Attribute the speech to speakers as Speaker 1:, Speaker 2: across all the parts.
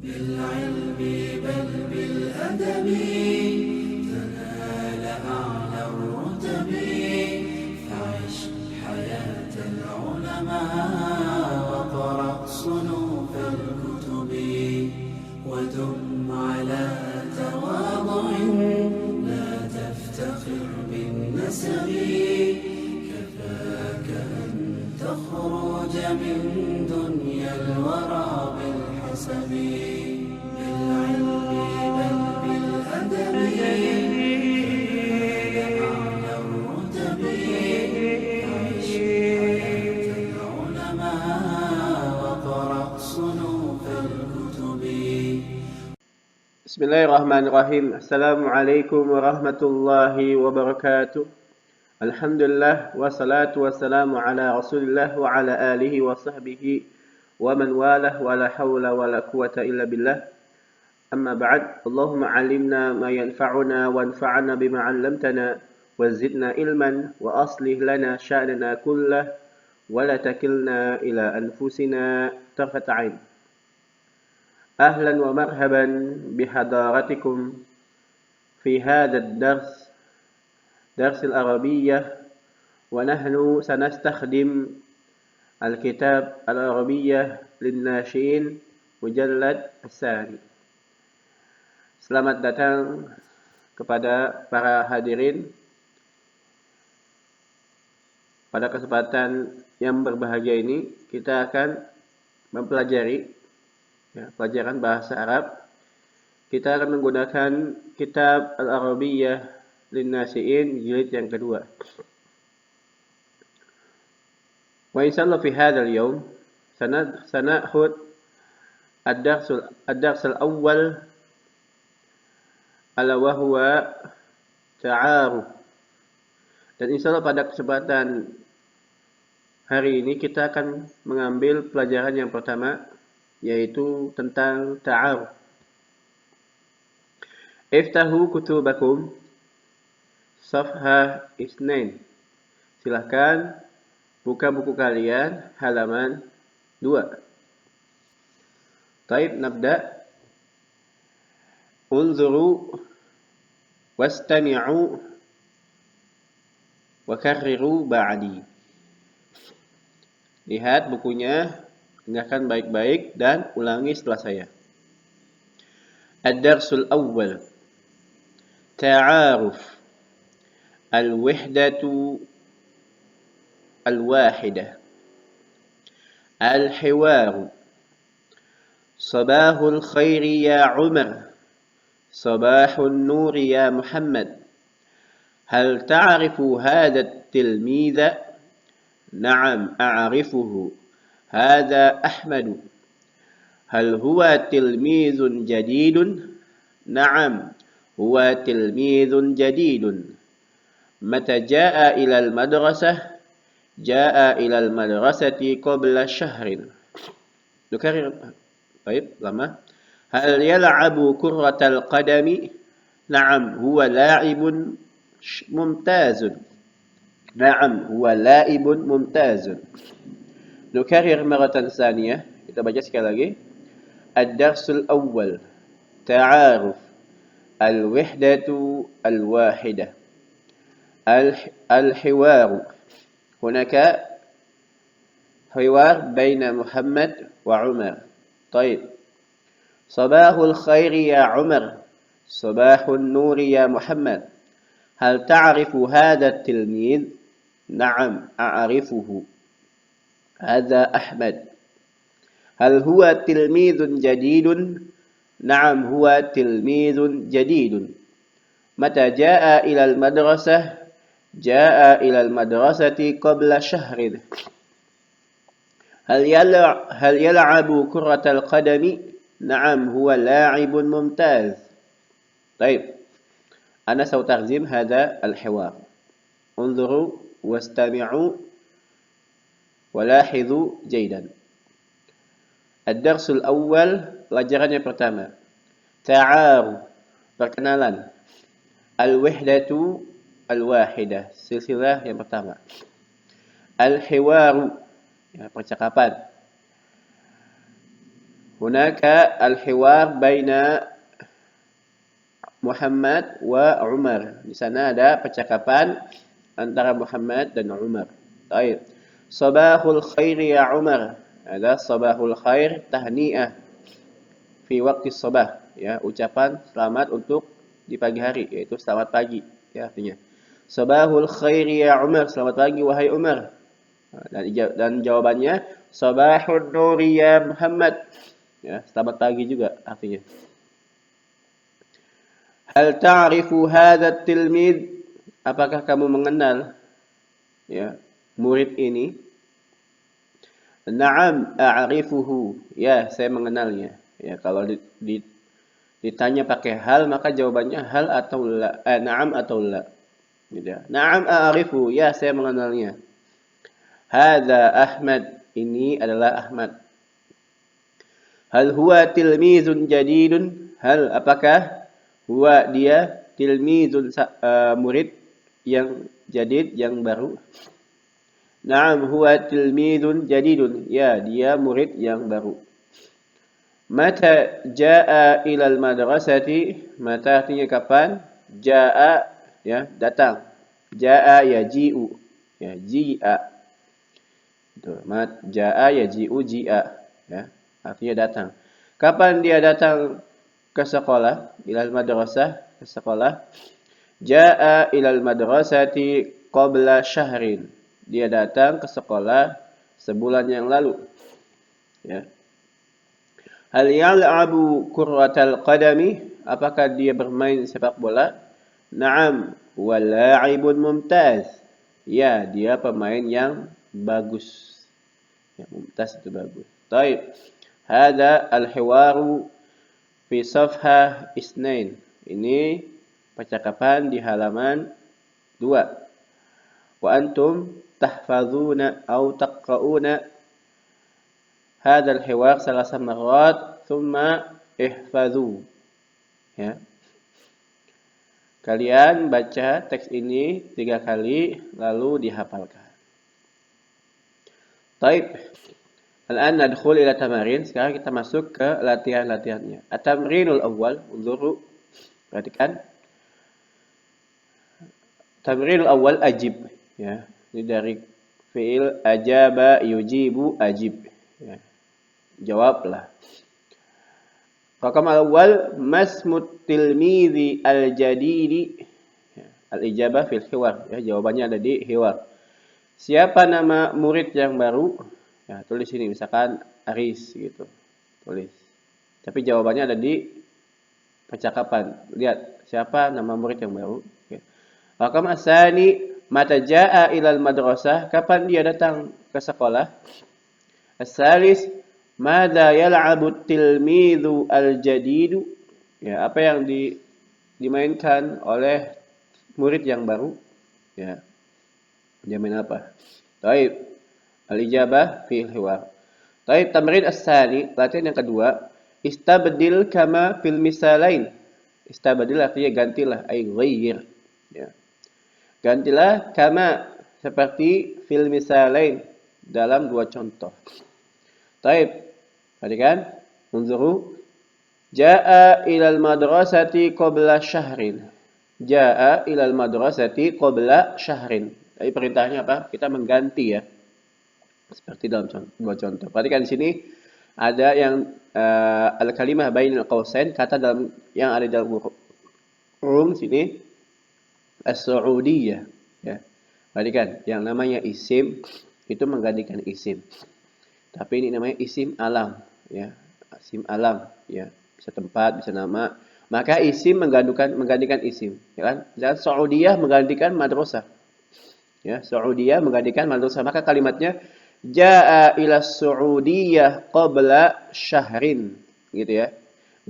Speaker 1: بالعلم بل بالأدب تنال أعلى الرتب فعش حياة العلماء وقرأ صنوف الكتب ودم على تواضع لا تفتخر بالنسب كفاك أن تخرج من دنيا الورى بالحسب بالعلم بل بالأدب تنال أعلى الرتب عيش حياة العلماء وقرأ صنوف الكتب.
Speaker 2: Bismillahirrahmanirrahim. Assalamualaikum warahmatullahi wabarakatuh. Alhamdulillah wassalatu wassalamu ala Rasulillah wa ala alihi wa sahbihi wa man walah wa la hawla wa la quwata illa billah. Amma ba'd. Allahumma 'allimna ma yanfa'una wanfa'na bima 'allamtana wa zidna ilman wa aslih lana sya'nana kullah wa la takilna ila anfusina tarfata 'ain. أهلا ومرحبا بحضراتكم في هذا الدرس درس العربية ونحن سنستخدم الكتاب العربية للناشئين مجلد الثاني. Selamat datang kepada para hadirin pada kesempatan yang berbahagia ini. Kita akan mempelajari pelajaran bahasa Arab. Kita akan menggunakan kitab Al-Arabiyyah Lin-Nasi'in jilid yang kedua. Wa insyaallah fi hadzal yaum sana'khud ad-dars al-awwal ala wa huwa ta'aruf. Dan insyaallah pada kesempatan hari ini kita akan mengambil pelajaran yang pertama, yaitu tentang ta'aruf. Iftahu kutubakum safha isnain. Silahkan buka buku kalian halaman 2. Taib, nabda. Unzuru wastami'u wa karriru ba'di. Lihat bukunya, dengarkan baik-baik dan ulangi setelah saya. Ad-darsul awwal. Ta'aruf. Al-wihdatu al-wahidah. Al-hiwaru. Sabahul khairi ya Umar. Sabahul nuri ya Muhammad. Hal ta'arifu hadha at-tilmidha? Na'am, a'arifuhu. هذا أحمد. هل هو تلميذ جديد؟ نعم، هو تلميذ جديد. متى جاء إلى المدرسة؟ جاء إلى المدرسة قبل شهر. نكرر. طيب، لما هل يلعب كرة القدم؟ نعم، هو لاعب ممتاز. نعم، هو لاعب ممتاز. Nukarir maratan tsaniyah. Kita baca sekali lagi. Ad-darsul awwal. Ta'aruf. Al-wihdatu al-wahidah. Al-hiwaru. Hunaka hiwar baina Muhammad wa Umar. Taib. Sabahul khairi ya Umar. Sabahul nuri ya Muhammad. Hal ta'arifu hadha at-tilmidh? Na'am, a'arifuhu. هذا أحمد. هل هو تلميذ جديد؟ نعم، هو تلميذ جديد. متى جاء إلى المدرسة؟ جاء إلى المدرسة قبل شهر. هل يلعب كرة القدم؟ نعم، هو لاعب ممتاز. طيب، أنا سأترجم هذا الحوار. انظروا واستمعوا Walahidhu jaidan. Ad-darsul awal, pelajaran yang pertama. Ta'aruf, perkenalan. Al-wihdatu al-wahidah, silsilah yang pertama. Al-hiwaru, ya, percakapan. Hunaka al-hiwar baina Muhammad wa Umar. Di sana ada percakapan antara Muhammad dan Umar. Baik. Sabahul khair ya Umar. Ada sabahul khair tahni'ah fi waqti sabah, ya, ucapan selamat untuk di pagi hari, yaitu selamat pagi, ya, artinya. Sabahul khair ya Umar, selamat pagi wahai Umar. Dan jawabannya sabahun nuri ya Muhammad. Ya, selamat pagi juga artinya. Hal ta'rifu hadha tilmid? Apakah kamu mengenal, ya, murid ini? Na'am a'rifuhu. Ya, saya mengenalnya. Ya, kalau ditanya pakai hal, maka jawabannya hal atau la. Na'am atau la. Gitu. Na'am a'rifu. Ya, saya mengenalnya. Hadza Ahmad. Ini adalah Ahmad. Hal huwa tilmizun jadidun? Hal apakah huwa dia tilmizun murid yang jadid, yang baru? Na'am huwa tilmizun jadidun. Ya, dia murid yang baru. Mata jaa ilal madrasati? Mata artinya kapan? Jaa, ya, datang. Jaa yaji'u. Ya, ji'a. Itu. Mat jaa yaji'u ji'a. Ya, artinya datang. Kapan dia datang ke sekolah? Ilal madrasah, ke sekolah. Jaa ilal madrasati qabla syahrin. Dia datang ke sekolah sebulan yang lalu. Ya. Hal yal'abu kurratal qadami? Apakah dia bermain sepak bola? Na'am, huwa la'ibun mumtaz. Ya, dia pemain yang bagus. Ya, mumtaz itu bagus. Baik. Hada al-hiwaru fi safhah isnain. Ini percakapan di halaman 2. Wa antum tahfazuna atau taqra'una hadha al-hiwar salasa marrat thumma ihfazu. Ya. Kalian baca teks ini 3 kali lalu dihafalkan. Baik. Al-an nadkhul ila tamarin. Sekarang kita masuk ke latihan-latihannya. At-tamrinul awwal, unzuru. Perhatikan. Tamrinul awwal ajib, ya. Ini dari fi'il ajaba yujibu ajib, ya. Jawablah. Raqam al-awwal masmut tilmizi al-jadidi. Ya. Al-ijabah fil hiwar, ya, jawabannya ada di hiwar. Siapa nama murid yang baru? Ya, tulis sini misalkan Aris gitu. Tulis. Tapi jawabannya ada di percakapan. Lihat siapa nama murid yang baru. Ya. Raqam asani mata jaa ilal madrasah? Kapan dia datang ke sekolah? As-salis madza yal'abu tilmidhu al-jadidu? Ya, apa yang dimainkan oleh murid yang baru? Ya. Dia main apa? Baik. Al-ijabah fi al-hiwar. Baik, tamrin as-sani, latihan yang kedua. Istabdil kama fil misalain. Istabdil artinya gantilah, ay ghayyir. Ya. Gantilah kama seperti fil misalain dalam 2 contoh. Baik. Perhatikan. Unzuru. Jaa ilal madrasati qabla syahrin. Jaa ilal madrasati qabla syahrin. Tapi perintahnya apa? Kita mengganti, ya. Seperti dalam 2 contoh. Perhatikan di sini ada yang al-kalimah bainal qausain, kata dalam yang ada dalam urung sini as-Saudiyah, ya. Perhatikan, yang namanya isim itu menggantikan isim. Tapi ini namanya isim alam, ya. Isim alam, ya. Bisa tempat, bisa nama. Maka isim menggantikan isim, ya kan? Dan Saudiyah menggantikan madrasah. Ya, Saudiyah menggantikan madrasah. Maka kalimatnya jaa ila Saudiyah qabla syahrin, gitu ya.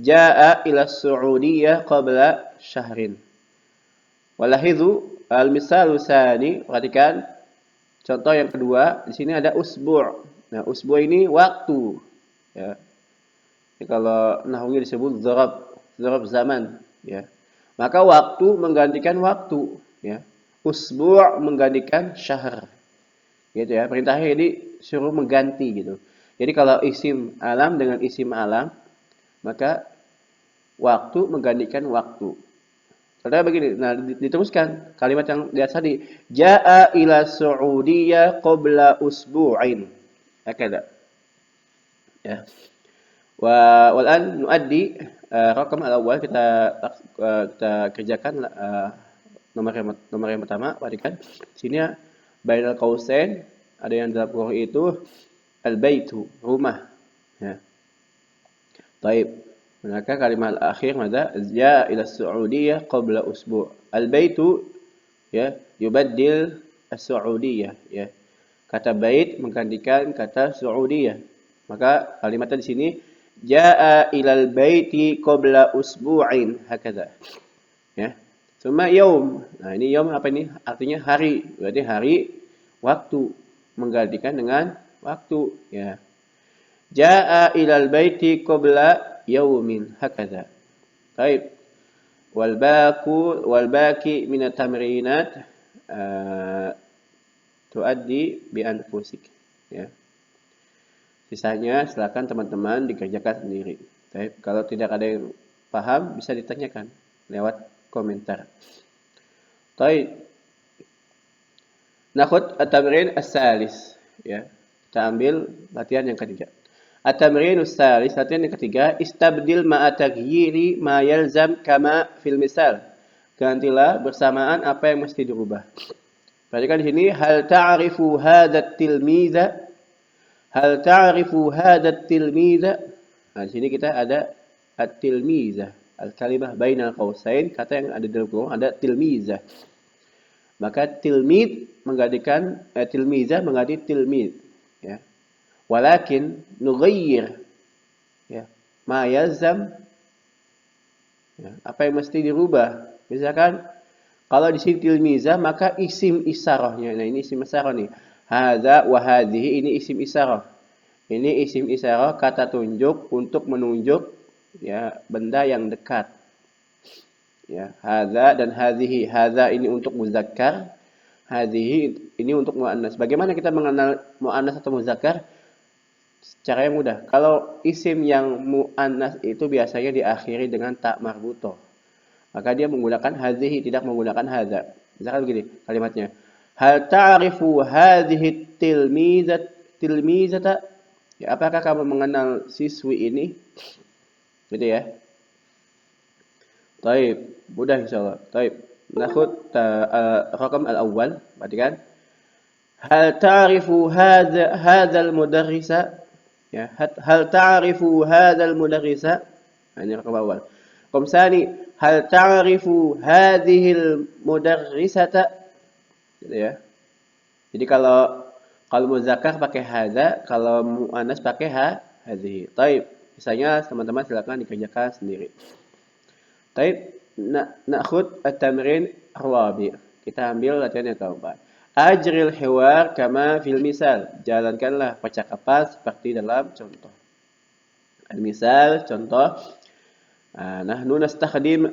Speaker 2: Jaa ila Saudiyah qabla syahrin. Walahidhu al-misalu tsani, perhatikan contoh yang kedua, di sini ada usbu'. Nah, usbu' ini waktu, ya. Ini kalau nahwunya disebut dzarab zaman, ya. Maka waktu menggantikan waktu, ya. Usbu' menggantikan syahr. Gitu ya. Perintahnya ini suruh mengganti gitu. Jadi kalau isim alam dengan isim alam, maka waktu menggantikan waktu. Saudara begini, nah diteruskan kalimat yang di atas tadi, jaa ila Saudiyah qabla usbu'in. Hakada. Ya. Wal'an nuaddi rakam al-awwal kita kerjakan nomor yang pertama. Perhatikan sini bainal qausain ada yang dalam Quran itu al-baitu, rumah. Ya. Baik. Maka kalimat akhir mada ja ila Saudiyah qabla usbu'. Al-baitu ya yubaddil as-Saudiyah ya. Kata bait menggantikan kata Saudiyah. Maka kalimatnya di sini jaa ilal baiti qabla usbu'in hakadha. Ya. Cuma yaum. Nah, ini yaum apa ini? Artinya hari. Berarti hari waktu menggantikan dengan waktu ya. Jaa ilal baiti qabla yaumin hakadha. Baik. Wal baqi min at-tamrinat tuaddi bi anfusik ya. Sisanya silakan teman-teman dikerjakan sendiri. Baik, kalau tidak ada yang paham bisa ditanyakan lewat komentar. Baik. Nakhud at-tamrin as-salis ya. Kita ambil latihan yang ketiga. At-tamrin as-salis, latihan yang ketiga, istabdil ma'a taghyiri ma yalzam kama fil misal. Gantilah bersamaan apa yang mesti dirubah. Perhatikan di sini, hal ta'rifu hadha at-tilmiza? Hal ta'rifu hadha at-tilmiza? Nah, di sini kita ada at-tilmiza. Al-kalimah bainal qausain, kata yang ada dalam Quran ada tilmiza. Maka tilmid menggantikan tilmiza mengganti tilmid ya. Walakin nughayyir ya. Ma yalzam ya, apa yang mesti dirubah? Misalkan kalau di sini tilmiza maka isim isyarahnya. Nah, ini isim isyarah nih. Hadza wa hadhihi, ini isim isyarah. Ini isim isyarah kata tunjuk untuk menunjuk ya benda yang dekat. Ya, hadza dan hadhihi. Hadza ini untuk muzakkar, hadhihi ini untuk muannas. Bagaimana kita mengenal muannas atau muzakkar? Cara yang mudah. Kalau isim yang muannas itu biasanya diakhiri dengan ta marbutoh. Maka dia menggunakan hadhihi, tidak menggunakan hadza. Misalkan begini kalimatnya. Hal ta'rifu hadhihi tilmizata? Ya, apakah kamu mengenal siswi ini? Gitu ya. Taib, mudah insyaallah. Taib. Nakhud rakam al-awwal, perhatikan. Hal ta'rifu hadzal mudarrisa? Ya, hal ta'rifu hadzal mudarrisa? Ini rakam awal. Rakam tsani, hal ta'rifu hadhil mudarrisata? Gitu ya. Jadi kalau muzakkar pakai hadza, kalau muannas pakai hadhihi. Taib. Misalnya teman-teman silakan dikerjakan sendiri. Taib, nakhud at-tamrin ar-rabi'. Kita ambil latihan yang keempat. Ajril hiwar kama fil misal. Jalankanlah percakapan seperti dalam contoh. Al-misal, contoh. Nahnu nastakhdim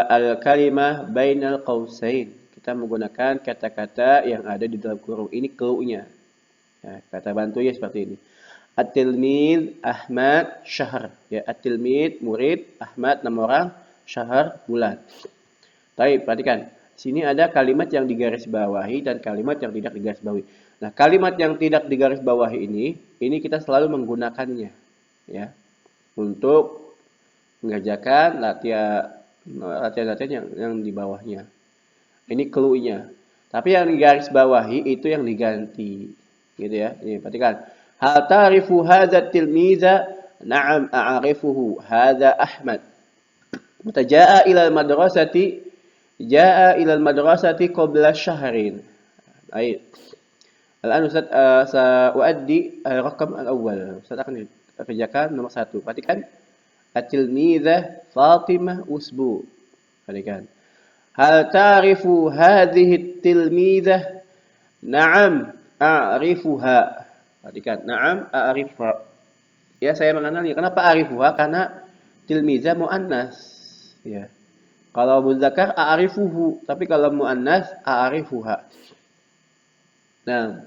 Speaker 2: al-kalimah bainal qausain. Kita menggunakan kata-kata yang ada di dalam kurung. Ini clue-nya. Ya, kata bantunya seperti ini. At-tilmid Ahmad Syahr. Ya, at-tilmid murid, Ahmad nama orang, Syahr bulan. Baik, perhatikan. Sini ada kalimat yang digarisbawahi dan kalimat yang tidak digarisbawahi. Nah, kalimat yang tidak digarisbawahi ini kita selalu menggunakannya ya untuk mengerjakan latihan yang di bawahnya. Ini clue-nya. Tapi yang digarisbawahi itu yang diganti. Gitu ya. Ini perhatikan. Hal ta'rifu hadza tilmiza? Na'am a'rifuhu. Hadza Ahmad. Mata jaa ila al-madrasati qabla syahrin. Baik. Al-an Ustaz sa'uaddi rakam al-awwal. Ustaz akan kerjakan nomor 1. Perhatikan. At-tilmizah Fatimah usbu. Perhatikan. Hal ta'rifu hadhihi at-tilmizah? Na'am a'rifuha. Perhatikan. Na'am a'rifuha. Ya, saya mengenalnya. Kenapa a'rifuha? Karena tilmizah muannas. Ya. Kalau muzakkar a'rifuhu, tapi kalau muannas a'rifuha. Nah,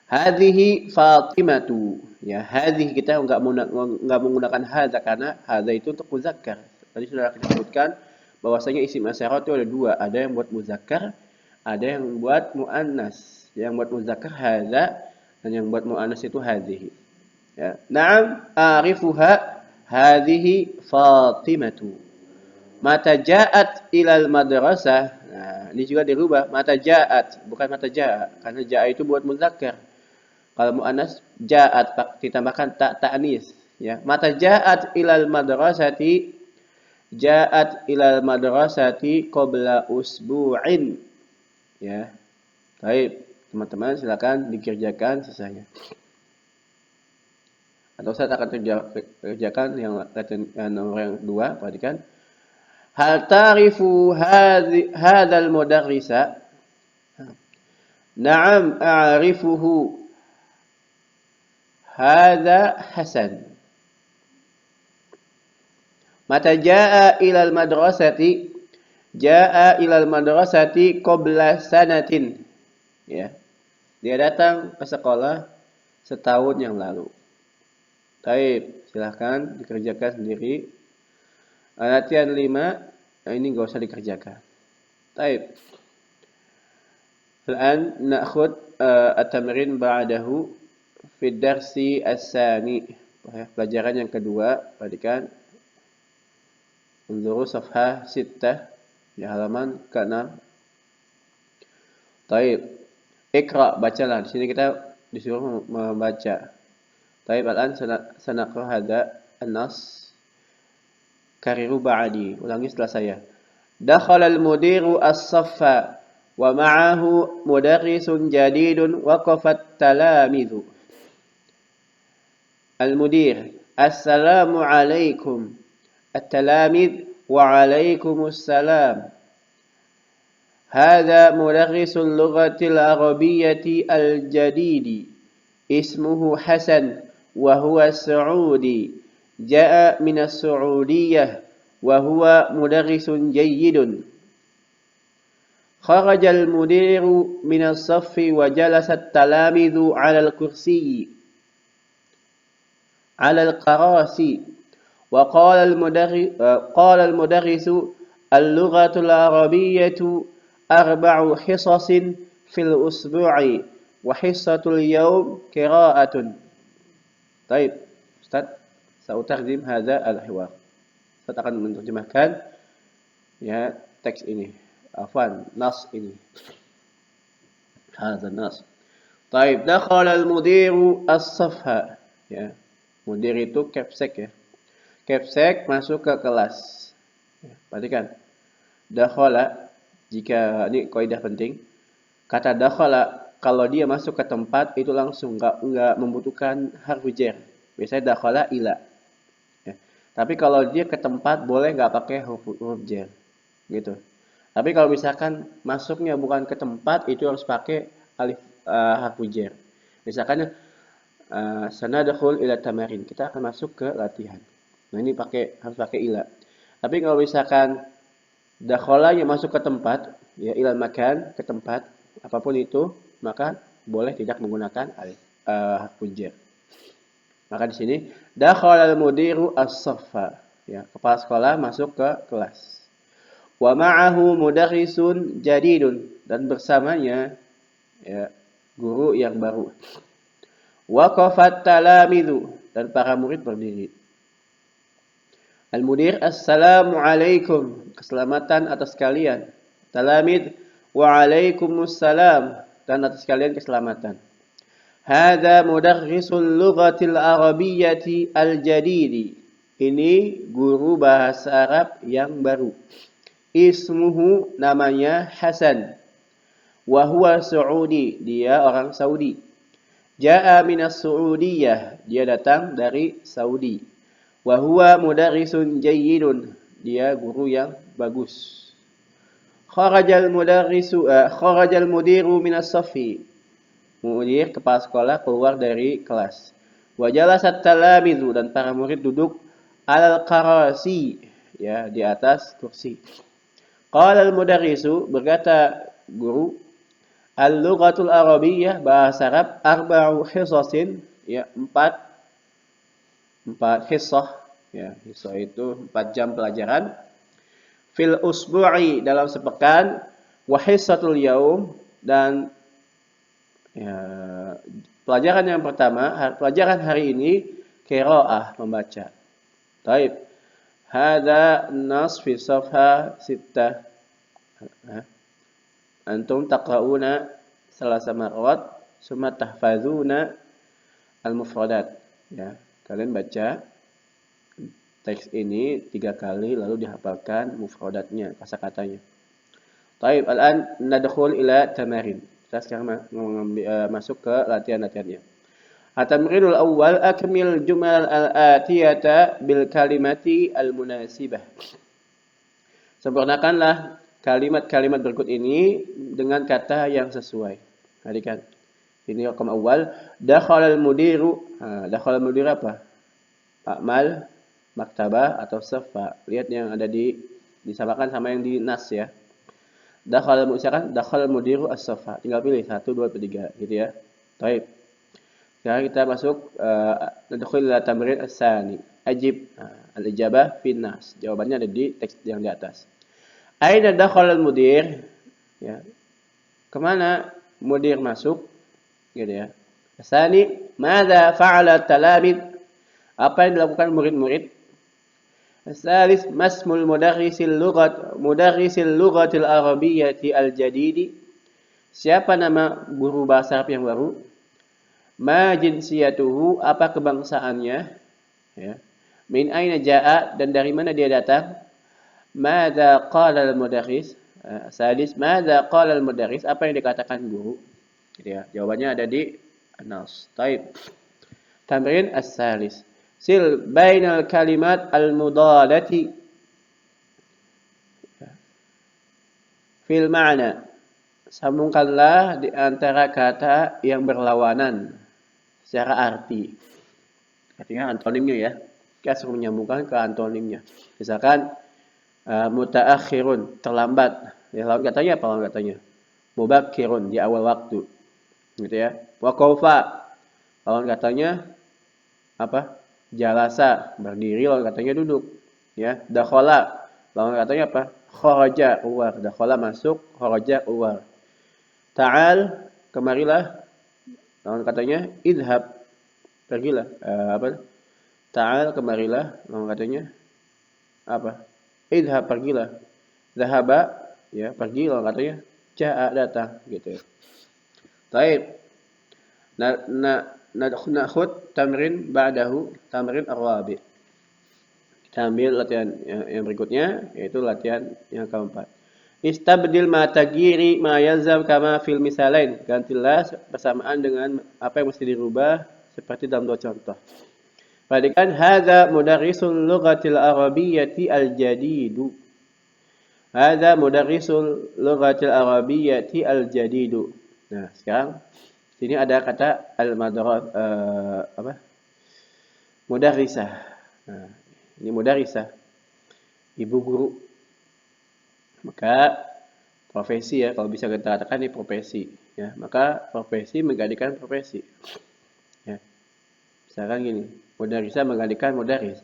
Speaker 2: hadhihi Fatimatu. Ya, hadhihi kita enggak menggunakan hadza karena hadza itu untuk muzakkar. Tadi sudah kita sebutkan bahwasanya isim asyara itu ada dua, ada yang buat muzakkar, ada yang buat muannas. Yang buat muzakkar hadza dan yang buat muannas itu hadhihi. Ya. Na'am a'rifuha hadhihi Fatimatu. Mata ja'at ilal madrasah. Nah, ini juga dirubah mata ja'at, bukan mata ja'a karena ja'a itu buat muzakkar. Kalau muannas ja'at ditambahkan ta ta'nis ya. Mata ja'at ilal madrasati qabla usbu'in ya. Baik, teman-teman silakan dikerjakan sisanya. Atau saya akan kerjakan yang nomor yang 2, perhatikan. Hal ta'rifu hadzal mudarrisa? Na'am a'rifuhu. Hadza Hasan. Mata jaa ilal madrasati? Jaa ilal madrasati qabla sanatin. Ya. Dia datang ke sekolah setahun yang lalu. Baik, silahkan dikerjakan sendiri. Latihan 5, nah ini enggak usah dikerjakan. Baik. الآن نأخذ التمرين بعده في الدرس الثاني. Pelajaran yang kedua, perhatikan. Unzuru safhah 6, di halaman ke-6. Baik. Iqra, bacalah. Di sini kita disuruh membaca. Baik, الآن سنقرأ هذا النص. Kariru ba'di. Ulangi setelah saya. Dakhala al-mudiru as-saffa wa ma'ahu mudarrisun jadidun waqafat talamidhu. Al-mudir, assalamu alaikum. At-talamid wa alaikumus salam. Hadha mudarrisul lughatil arabiyyati al-jadidi. Ismuhu Hasan wa huwa Saudi. جاء من السعودية وهو مدرس جيد. خرج المدير من الصف وجلس التلاميذ على الكرسي على الكراسي وقال المدرس اللغة العربية 4 حصص في الأسبوع وحصة اليوم قراءة. طيب Ustaz, Sa'utarjim hadza al-hiwar. Saya akan menerjemahkan ya teks ini. Afwan, nas ini. Hadza nas. Baik, dakhala al-mudiru as-safha. Ya. Mudir itu kepsek ya. Kepsek masuk ke kelas. Ya, perhatikan. Dakhala, jika ini kaidah penting. Kata dakhala kalau dia masuk ke tempat itu langsung enggak membutuhkan harfu jar. Biasanya dakhala ila. Tapi kalau dia ke tempat boleh nggak pakai huruf jar, gitu. Tapi kalau misalkan masuknya bukan ke tempat itu harus pakai alif harfu jar. Misalkan sanadkhul ila tamarin, kita akan masuk ke latihan. Nah ini harus pakai ila. Tapi kalau misalkan dakhala yang masuk ke tempat, ya ilal makan, ke tempat apapun itu, maka boleh tidak menggunakan alif harfu jar. Maka di sini dakhala al-mudiru as-saffa. Ya, kepala sekolah masuk ke kelas. Wa ma'ahu mudarrisun jadidun, dan bersamanya ya guru yang baru. Waqafat talamidhu, dan para murid berdiri. Al-mudir, assalamu alaikum, keselamatan atas kalian. Talamid, wa alaikumussalam, dan atas kalian keselamatan. Hadza mudarrisul lughatil arabiyyati al-jadidi. Ini guru bahasa Arab yang baru. Ismuhu, namanya Hasan. Wa huwa Saudi, dia orang Saudi. Jaa minas Saudiyah, dia datang dari Saudi. Wa huwa mudarrisun jayyidun, dia guru yang bagus. Kharajal mudiru minas safi. Mudir, kepala sekolah, keluar dari kelas. Wa jalasat talamidhu, dan para murid duduk alal karasi, ya di atas kursi. Qala al-mudarrisu, berkata guru, al-lughatul arabiyyah, bahasa Arab, 4 hisasin, ya 4 4 hissah, ya, hissah itu 4 jam pelajaran. Fil usbu'i dalam sepekan, wa hissatul yaum dan ya, pelajaran yang pertama, pelajaran hari ini qiraah membaca. Taib. Hada nas fi safha 6. Antum taqra'una salasa marrat summa tahfazuna al-mufradat. Ya, kalian baca teks ini 3 kali lalu dihafalkan mufradatnya, kata-katanya. Taib, al-an nadkhul ila tamarin. Kita sekarang masuk ke latihan-latihannya. At-tamrinul awwal akmil jumal al-atiyata bil kalimati al-munasibah. Sempurnakanlah kalimat-kalimat berikut ini dengan kata yang sesuai. Perhatikan. Ini raqam awal. Dakhala al-mudiru. Dakhala al-mudir apa? A'mal, maktabah atau safa. Lihat yang ada disamakan sama yang di nas ya. Dakhala misalkan dakhala al-mudiru as-safa. Tinggal pilih 1 2 atau 3 gitu ya. Baik. Sekarang kita masuk nadkhul ila tamrin as-sani. Ajib. Al-ijabah fi nas. Jawabannya ada di teks yang di atas. Aina dakhala al-mudir? Ya. Kemana mudir masuk? Gitu ya. As-sani, madza fa'ala talabid? Apa yang dilakukan murid-murid? As-salis, masmul mudarrisil lughatil arabiyyati al-jadidi? Siapa nama guru bahasa Arab yang baru? Ma jinsiyatuhu? Apa kebangsaannya? Ya. Min aina jaa? Dan dari mana dia datang? Madza qala al-mudarris? Sadis, madza qala al-mudarris? Apa yang dikatakan guru? Gitu ya. Jawabannya ada di Nas. Taib. Tamrin as-salis. Sil bainal kalimat al-mudadati fil ma'na. Sambungkanlah di antara kata yang berlawanan secara arti. Artinya antonimnya ya. Kita suruh menyambungkan ke antonimnya. Misalkan mutaakhirun, terlambat. Ya, lawan katanya apa lawan katanya? Mubakkirun, di awal waktu. Gitu ya. Waqafa, lawan katanya apa? Jalasa, berdiri, lawan katanya duduk. Ya. Dakhala, lawan katanya apa? Kharaja, keluar. Dakhala masuk, kharaja keluar. Ta'al, kemarilah. Lawan katanya idhab, pergilah. Apa? Ta'al, kemarilah. Lawan katanya apa? Idhab, pergilah. Zahaba, ya, pergi, lawan katanya ja'a, datang, gitu ya. Baik. Nakhud tamrin ba'dahu, tamrin ar-rabi'. Kita ambil latihan yang berikutnya, yaitu latihan yang keempat. Istabdil ma tagiri ma yalzam kama fil misalain. Gantilah bersamaan dengan apa yang mesti dirubah seperti dalam dua contoh. Perhatikan, hadza mudarrisul lughatil arabiyyati al-jadidu. Hadza mudarrisul lughatil arabiyyati al-jadidu. Nah, sekarang sini ada kata al-madrasah mudarrisah. Nah, ini mudarrisah, ibu guru. Maka profesi ya, kalau bisa kita katakan ini profesi ya. Maka profesi menggantikan profesi. Ya. Misalkan gini, mudarrisah menggantikan mudarris.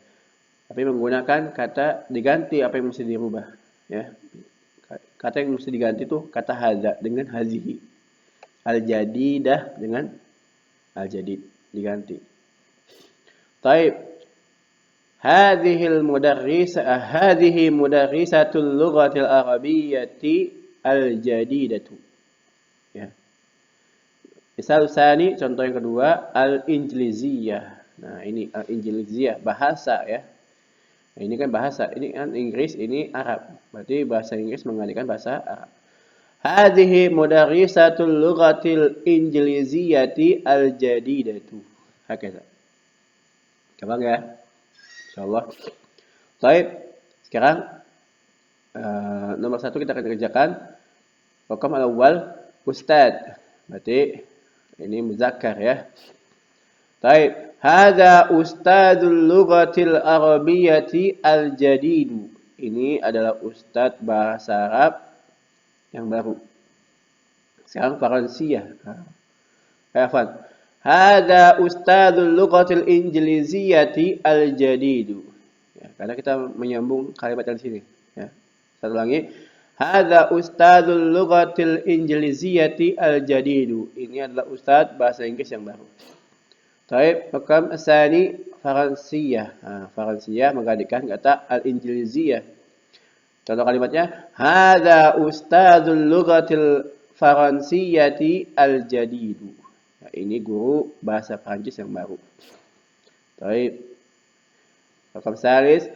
Speaker 2: Tapi menggunakan kata diganti apa yang mesti dirubah ya. Kata yang mesti diganti itu kata hadza dengan hazihi. Al-jadidah dengan al-jadid diganti. Taib. Hadhihi mudarrisatul lughatil arabiyyati al-jadidatu. Ya. Misal tsani, contoh yang kedua, al-injiliziyah. Nah, ini al-injiliziyah, bahasa ya. Nah, ini kan bahasa, ini kan Inggris, ini Arab. Berarti bahasa Inggris menggantikan bahasa Arab. Hadhihi mudarrisatul lughatil injiliziyati al-jadidatu. Hakeza. Gampang ya? Insyaallah. Baik. Sekarang nomor 1 kita akan kerjakan raqam al-awwal ustad. Berarti ini muzakkar ya. Baik. Hadza ustadzul lughatil arabiyyati al-jadidu. Ini adalah ustadz bahasa Arab yang baru. Sekarang Faransiyah. Afwan. Hadza ustadzul lughatil injiliziyati al-jadidu. Ya, karena kita menyambung kalimat yang di sini. Ya. Satu lagi. Hadza ustadzul lughatil injiliziyati al-jadidu. Ini adalah ustadz bahasa Inggris yang baru. Taib, makam asani Faransiyah. Faransiyah menggantikan kata al-injiliziyah. Contoh kalimatnya, hadza ustadzul lughatil faransiyati al-jadidu. Nah, ini guru bahasa Prancis yang baru. Baik. Rakam salis,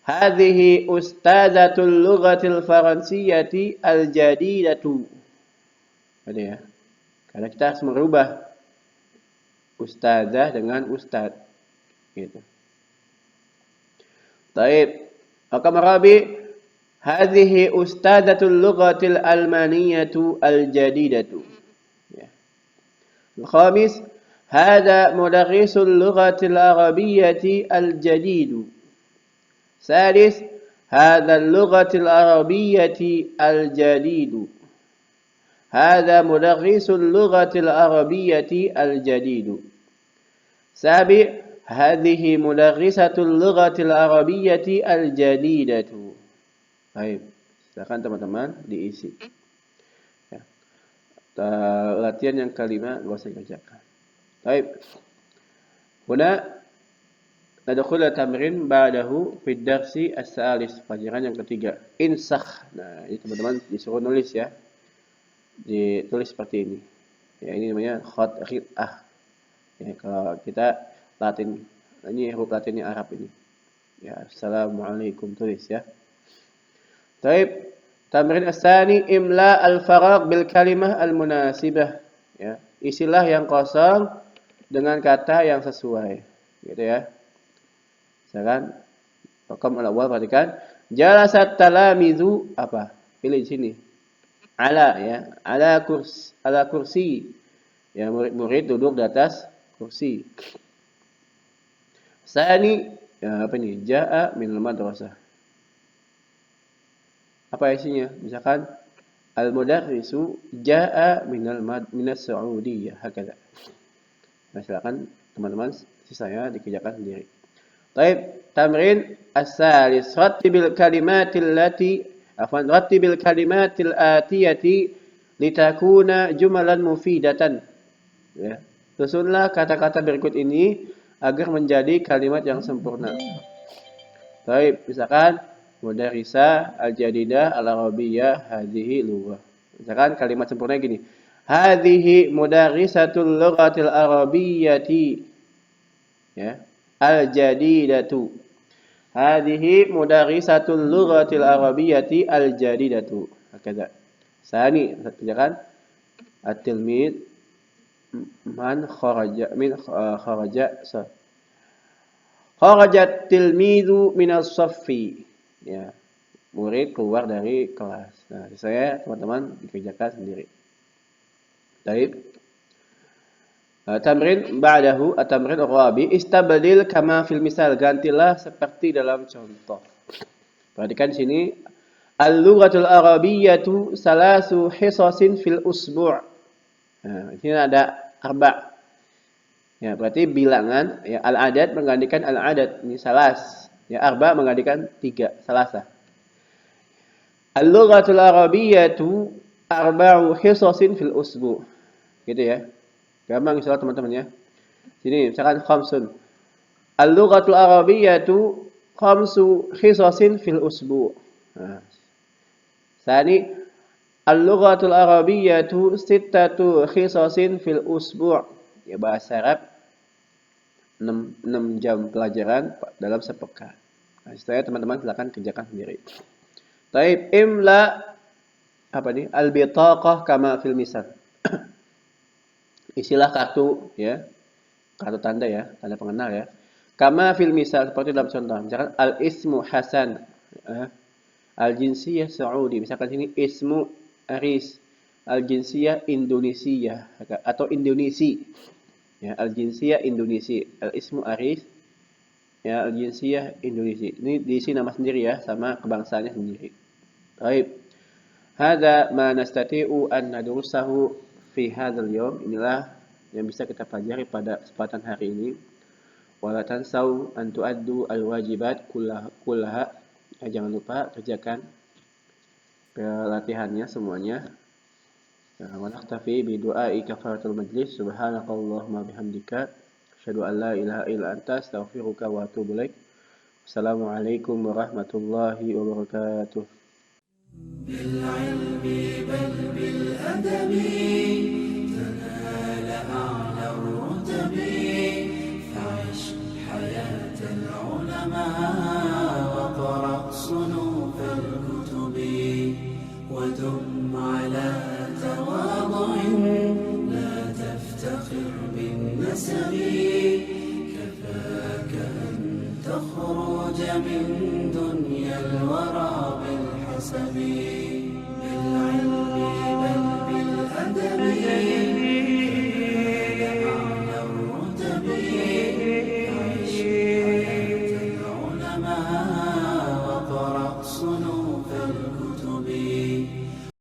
Speaker 2: hadhihi ustadzatul lughatil faransiyati al-jadidatu. Ada ya. Karena kita harus merubah ustadzah dengan ustad. Gitu. Baik. Rakam rabi, hadhihi ustadzatul lughatil almaniyatu al-jadidatu. الخامس هذا مدرس اللغة العربية الجديد. السادس هذا اللغة العربية الجديد. هذا مدرس اللغة العربية الجديد. السابع هذه مدرسة اللغة العربية الجديدة. Baik, silakan teman-teman diisi. Latihan yang kelima gak usah dikerjakan. Baik. Huna nadkhul tamrin ba'dahu fi darsi as-salis, pelajaran yang ketiga. Insakh. Nah, ini teman-teman disuruh nulis ya. Ditulis seperti ini. Ya, ini namanya khat qira'ah. Ya, kalau kita Latin, ini huruf Latinnya Arab ini. Ya, assalamualaikum tulis ya. Baik. Tamrin as-sani imla al-faraq bil kalimah al-munasibah. Ya, isilah yang kosong dengan kata yang sesuai. Gitu ya. Misalkan raqam al-awwal perhatikan, jalasat talamizu apa? Pilih di sini. Ala ya, ala kursi. Ya, murid-murid duduk di atas kursi. Sani ya apa ini? Jaa minal madrasah. Apa isinya? Misalkan al-mudarrisu jaa minas Saudiyah hakala. Nah, silakan teman-teman sisanya dikerjakan sendiri. Baik, tamrin as-salis rattibil kalimatil atiyati litakuna jumalan mufidatan. Ya. Susunlah kata-kata berikut ini agar menjadi kalimat yang sempurna. Baik, misalkan mudarrisah al-jadidah al-arabiyyah hadhihi lughah. Misalkan kalimat sempurnanya gini. Hadhihi mudarrisatul lughatil arabiyyati. Ya. Al-jadidatu. Hadhihi mudarrisatul lughatil arabiyyati al-jadidatu. Hakadha. Sani, kerjakan at-tilmid man kharaja kharajat tilmidu minas saffi. Ya, murid keluar dari kelas. Nah, saya teman-teman dikerjakan sendiri. Baik. Tamrin ba'dahu at-tamrin ar-rabi istabdil kama fil misal, gantilah seperti dalam contoh. Perhatikan sini al-lughatul arabiyyatu salasu hisasin fil usbu'. Nah, di sini ada arba'. Ya, berarti bilangan ya al-adad menggantikan al-adad. Ini salas. Ya, arba menggantikan 3, salasa. Al-lughatul arabiyyatu arba'u hisasin fil usbu'. Gitu ya. Gampang insyaallah teman-teman ya. Sini misalkan khamsun. Al-lughatul arabiyyatu khamsu hisasin fil usbu'. Nah. Sani al-lughatul arabiyyatu sittatu hisasin fil usbu'. Ya, bahasa Arab 6 jam pelajaran dalam sepekan. Nah, setelah teman-teman silakan kerjakan sendiri. Taib imla apa nih? Al-bitaqah kama fil misal. Isilah kartu ya. Kartu tanda ya, tanda pengenal ya. Kama fil misal seperti dalam contoh. Misalkan al-ismu Hasan, al-jinsiyah Saudi. Misalkan sini ismu Aris, al-jinsiyah Indonesia atau Indonesi. Ya, al-jinsiyah Indonesia, al-ismu Aris, ya al-jinsiyah Indonesia. Ini diisi nama sendiri ya, sama kebangsaannya sendiri. Baik. Hadza ma nastati'u an nadrusahu fi hadzal yawm. Inilah yang bisa kita pelajari pada kesempatan hari ini. Wala tansau an tu'addu al-wajibat kullaha. Jangan lupa kerjakan latihannya semuanya. Wa naktafi bi du'ai kafaratul majlis. Subhanakallahumma bihamdika asyhadu an la ilaha illa anta astaghfiruka wa atubu ilaik. Assalamualaikum warahmatullahi wabarakatuh.
Speaker 1: بالعلم بل بالأدب تنال أعلى الرتب فعش حياة العلماء وقرأ صنوف الكتب ودم على تواضع لا تفتخر بالنسب كفاك أن تخرج من دنيا الورى بالحسب بالعلم بل بالأدب أعلى الرتب عيش حياة العلماء وقرأ صنوف الكتب